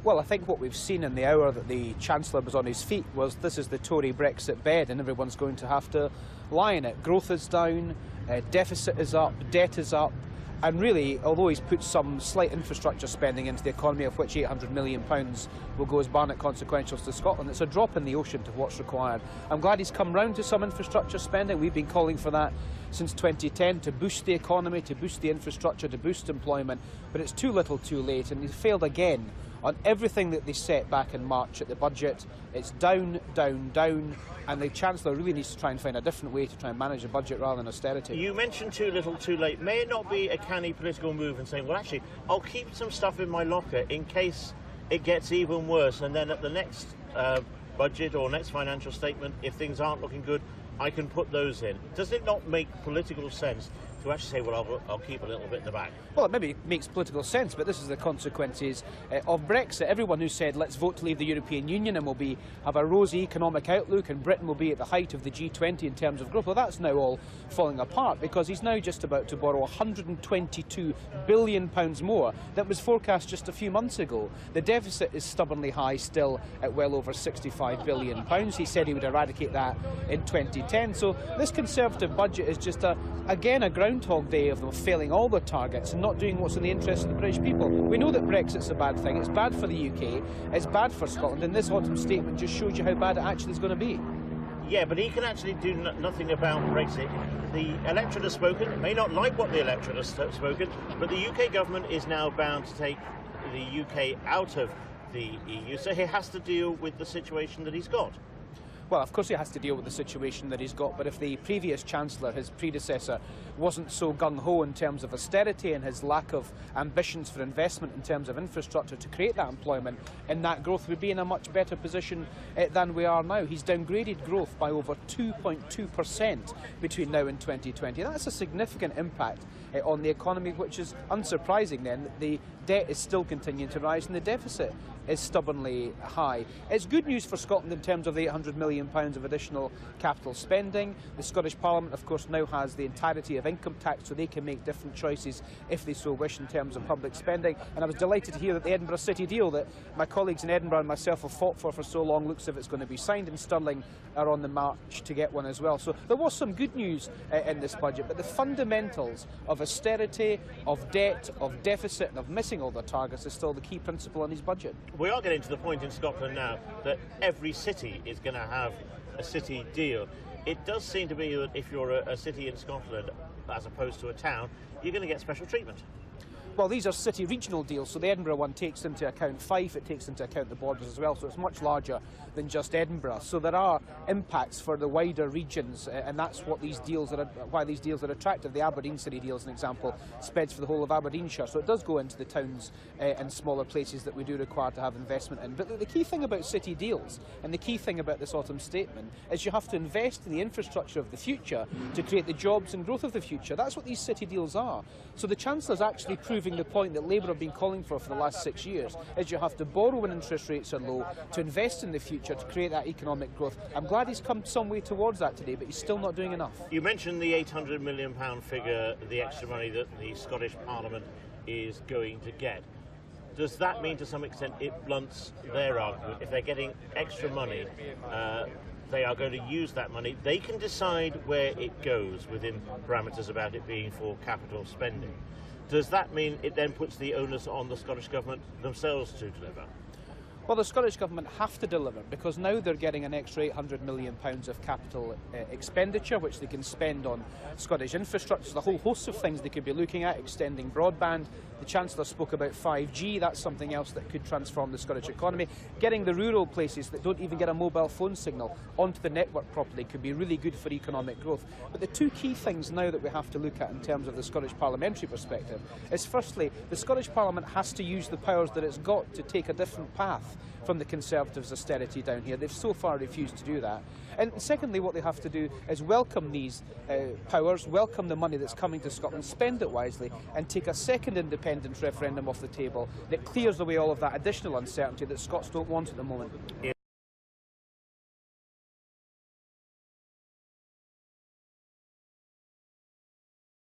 Well, I think what we've seen in the hour that the Chancellor was on his feet was this is the Tory Brexit bed and everyone's going to have to lie in it. Growth is down, deficit is up, debt is up, and really, although he's put some slight infrastructure spending into the economy, of which £800 million will go as Barnett consequentials to Scotland, it's a drop in the ocean to what's required. I'm glad he's come round to some infrastructure spending. We've been calling for that since 2010 to boost the economy, to boost the infrastructure, to boost employment, but it's too little too late, and he's failed again on everything that they set back in March at the budget. It's down, down, down, and the Chancellor really needs to try and find a different way to try and manage the budget rather than austerity. You mentioned too little too late. May it not be a canny political move and saying, well, actually, I'll keep some stuff in my locker in case it gets even worse, and then at the next budget or next financial statement, if things aren't looking good, I can put those in. Does it not make political sense to actually say, well, I'll keep a little bit in the back? Well, it maybe makes political sense, but this is the consequences of Brexit. Everyone who said, let's vote to leave the European Union and we'll have a rosy economic outlook and Britain will be at the height of the G20 in terms of growth, well, that's now all falling apart because he's now just about to borrow £122 billion more that was forecast just a few months ago. The deficit is stubbornly high still at well over £65 billion. He said he would eradicate that in 2010. So this Conservative budget is just, again, a Groundhog Day of them failing all their targets and not doing what's in the interest of the British people. We know that Brexit's a bad thing. It's bad for the UK. It's bad for Scotland. And this autumn statement just shows you how bad it actually is going to be. Yeah, but he can actually do nothing about Brexit. The electorate has spoken. It may not like what the electorate has spoken, but the UK government is now bound to take the UK out of the EU, so he has to deal with the situation that he's got. Well, of course he has to deal with the situation that he's got, but if the previous Chancellor, his predecessor, wasn't so gung-ho in terms of austerity and his lack of ambitions for investment in terms of infrastructure to create that employment and that growth, we'd be in a much better position than we are now. He's downgraded growth by over 2.2% between now and 2020. That's a significant impact on the economy, which is unsurprising then that the debt is still continuing to rise and the deficit is stubbornly high. It's good news for Scotland in terms of the £800 million of additional capital spending. The Scottish Parliament, of course, now has the entirety of income tax, so they can make different choices if they so wish in terms of public spending. And I was delighted to hear that the Edinburgh City deal that my colleagues in Edinburgh and myself have fought for so long looks as if it's going to be signed, and Stirling are on the march to get one as well. So there was some good news in this budget, but the fundamentals of austerity, of debt, of deficit and of missing all their targets is still the key principle in his budget. We are getting to the point in Scotland now that every city is going to have a city deal. It does seem to be that if you're a city in Scotland as opposed to a town, you're going to get special treatment. Well, these are city regional deals, so the Edinburgh one takes into account Fife, it takes into account the borders as well, so it's much larger than just Edinburgh. So there are impacts for the wider regions, and that's what these deals are, why these deals are attractive. The Aberdeen City deal, as an example, spreads for the whole of Aberdeenshire, so it does go into the towns and smaller places that we do require to have investment in. But the key thing about city deals, and the key thing about this autumn statement, is you have to invest in the infrastructure of the future to create the jobs and growth of the future. That's what these city deals are. So the Chancellor's actually proving the point that Labour have been calling for the last 6 years, is you have to borrow when interest rates are low to invest in the future to create that economic growth. I'm glad he's come some way towards that today, but he's still not doing enough. You mentioned the £800 million figure, the extra money that the Scottish Parliament is going to get. Does that mean to some extent it blunts their argument? If they're getting extra money, they are going to use that money. They can decide where it goes within parameters about it being for capital spending. Does that mean it then puts the onus on the Scottish Government themselves to deliver? Well, the Scottish Government have to deliver because now they're getting an extra £800 million of capital expenditure which they can spend on Scottish infrastructure. The whole host of things they could be looking at, extending broadband. The Chancellor spoke about 5G, that's something else that could transform the Scottish economy. Getting the rural places that don't even get a mobile phone signal onto the network properly could be really good for economic growth. But the two key things now that we have to look at in terms of the Scottish parliamentary perspective is firstly, the Scottish Parliament has to use the powers that it's got to take a different path from the Conservatives' austerity down here. They've so far refused to do that. And secondly, what they have to do is welcome these powers, welcome the money that's coming to Scotland, spend it wisely, and take a second independence referendum off the table that clears away all of that additional uncertainty that Scots don't want at the moment.